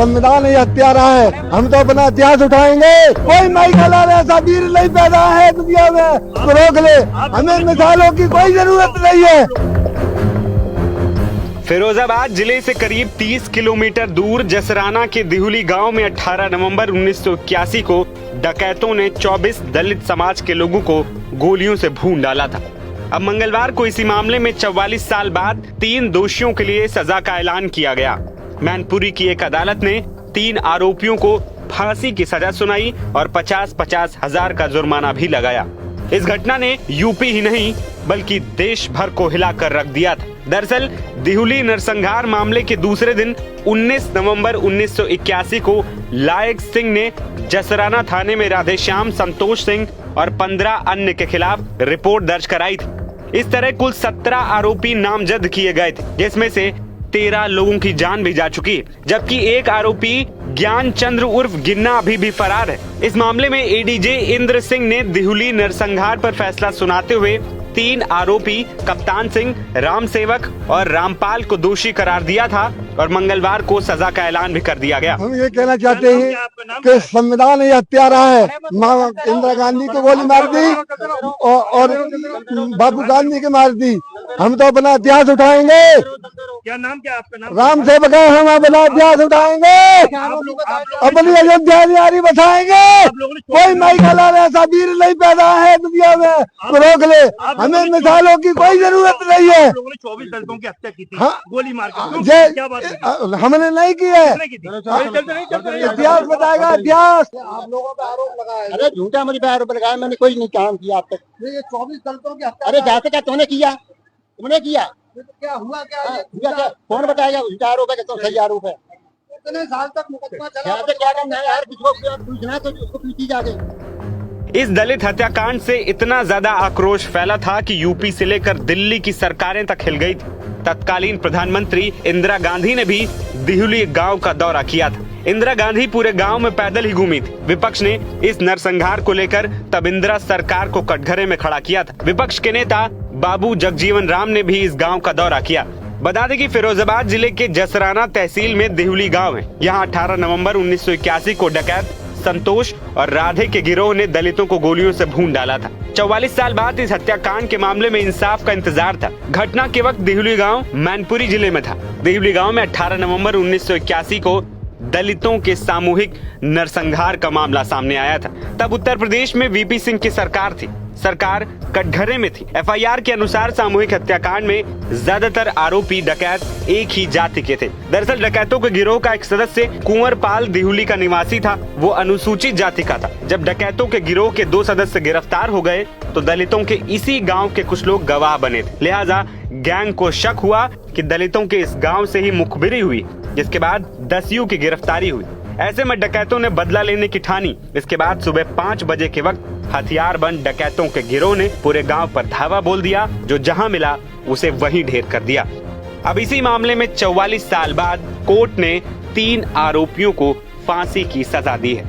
संविधान ही हत्यारा है। हम तो अपना इतिहास उठाएंगे। कोई माइकल ऐसा वीर नहीं पैदा है दुनिया में तो रोक ले। हमें मिसालों की कोई जरूरत नहीं है। फिरोजाबाद जिले से करीब 30 किलोमीटर दूर जसराना के दिहुली गांव में 18 नवंबर 1981 को डकैतों ने 24 दलित समाज के लोगों को गोलियों से भून डाला था। अब मंगलवार को इसी मामले में 44 साल बाद 3 दोषियों के लिए सजा का ऐलान किया गया। मैनपुरी की एक अदालत ने 3 आरोपियों को फांसी की सजा सुनाई और 50-50 हजार का जुर्माना भी लगाया। इस घटना ने यूपी ही नहीं बल्कि देश भर को हिलाकर रख दिया था। दरअसल दिहुली नरसंहार मामले के दूसरे दिन 19 नवंबर 1981 को लायक सिंह ने जसराना थाने में राधेश्याम, संतोष सिंह और 15 अन्य के खिलाफ रिपोर्ट दर्ज कराई थी। इस तरह कुल 17 आरोपी नामजद किए गए थे, जिसमें से 13 लोगों की जान भी जा चुकी है, जबकि एक आरोपी ज्ञान चंद्र उर्फ गिन्ना अभी भी फरार है। इस मामले में एडीजे इंद्र सिंह ने दिहुली नरसंहार पर फैसला सुनाते हुए 3 आरोपी कप्तान सिंह, राम सेवक और रामपाल को दोषी करार दिया था और मंगलवार को सजा का ऐलान भी कर दिया गया। हम ये कहना चाहते हैं कि संविधान ही हत्यारा है। इंदिरा गांधी को गोली मार दी और बाबू गांधी को मार दी। हम तो अपना इतिहास उठाएंगे। क्या नाम, क्या आपका नाम? राम सेवक है। हम अपना इतिहास उठाएंगे, अपनी अयोध्या जारी बताएंगे। कोई माइकल ऐसा वीर नहीं पैदा है दुनिया में तो रोक ले। हमें मिसालों की कोई जरूरत नहीं है। 24 दलितों की हत्या की थी, हाँ, गोली मार के। क्या बात है? हमने नहीं की है। इतिहास बताएगा इतिहास। आप लोगों पे आरोप लगाया। अरे झूठा मुझे पे आरोप लगाया, मैंने कोई नहीं काम किया अब तक। ये 24 दलितों की हत्या। अरे जाते क्या तुमने किया? तुमने किया? क्या हुआ? क्या कौन बताएगा? झूठा आरोप है कि सही आरोप है? इतने साल तक मुकदमा चला। क्या करना है यार? किसी को पूछना तो उसको पीटी जाके। इस दलित हत्याकांड से इतना ज्यादा आक्रोश फैला था कि यूपी से लेकर दिल्ली की सरकारें तक हिल गई थी। तत्कालीन प्रधानमंत्री इंदिरा गांधी ने भी दिहुली गांव का दौरा किया था। इंदिरा गांधी पूरे गांव में पैदल ही घूमी थी। विपक्ष ने इस नरसंहार को लेकर तब इंदिरा सरकार को कटघरे में खड़ा किया था। विपक्ष के नेता बाबू जगजीवन राम ने भी इस गांव का दौरा किया। बता दें कि फिरोजाबाद जिले के जसराना तहसील में दिहुली गांव है। यहाँ 18 नवंबर 1981 को डकैत संतोष और राधे के गिरोह ने दलितों को गोलियों से भून डाला था। 44 साल बाद इस हत्याकांड के मामले में इंसाफ का इंतजार था। घटना के वक्त दिहुली गांव मैनपुरी जिले में था। दिहुली गांव में 18 नवंबर 1981 को दलितों के सामूहिक नरसंहार का मामला सामने आया था। तब उत्तर प्रदेश में वीपी सिंह की सरकार थी। सरकार कटघरे में थी। एफआईआर के अनुसार सामूहिक हत्याकांड में ज्यादातर आरोपी डकैत एक ही जाति के थे। दरअसल डकैतों के गिरोह का एक सदस्य कुंवर पाल दिहुली का निवासी था। वो अनुसूचित जाति का था। जब डकैतों के गिरोह के 2 सदस्य गिरफ्तार हो गए तो दलितों के इसी गाँव के कुछ लोग गवाह बने थे। लिहाजा गैंग को शक हुआ कि दलितों के इस गाँव से ही मुखबिरी हुई, जिसके बाद 10 की गिरफ्तारी हुई। ऐसे में डकैतों ने बदला लेने की ठानी। इसके बाद सुबह 5 बजे के वक्त हथियारबंद डकैतों के गिरोह ने पूरे गांव पर धावा बोल दिया। जो जहां मिला उसे वहीं ढेर कर दिया। अब इसी मामले में 44 साल बाद कोर्ट ने 3 आरोपियों को फांसी की सजा दी है।